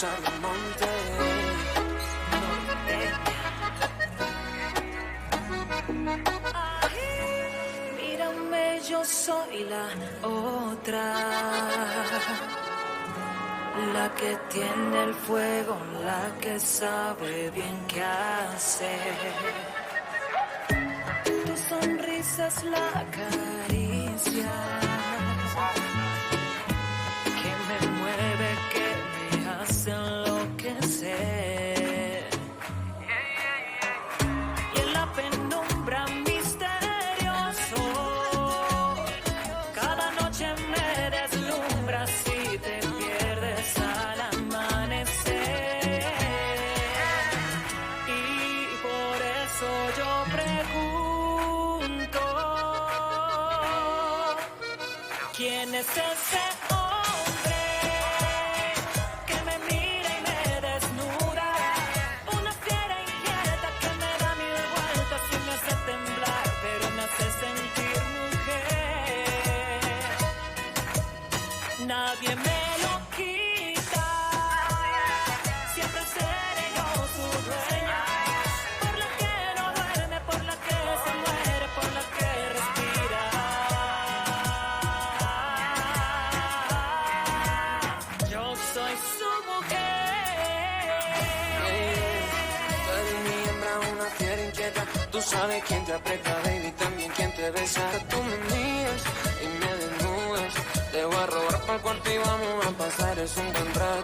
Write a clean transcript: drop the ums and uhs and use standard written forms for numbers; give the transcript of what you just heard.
cruzar el monte. Mírame, yo soy la otra, la que tiene el fuego, la que sabe bien qué hacer. Tu sonrisa es la caricia que me mueve, que me hace enloquecer. Y en la penumbra misterioso, cada noche me deslumbras y te pierdes al amanecer. Y por eso yo pregunto, ¿quién es ese hombre que me mira y me desnuda? Una fiera inquieta que me da mil vueltas y me hace temblar, pero me hace sentir mujer. Nadie me lo quita, siempre seré yo su dueña. Por la que no duerme, por la que se muere, por la que respira. Yo soy su mujer. Tú eres mi hembra, una fiera inquieta. Tú sabes quién te aprieta, baby, también quién te besa. Tú me miras y me desnudas. Te voy a robar pa'l cuarto y vamos a pasar es un buen rato.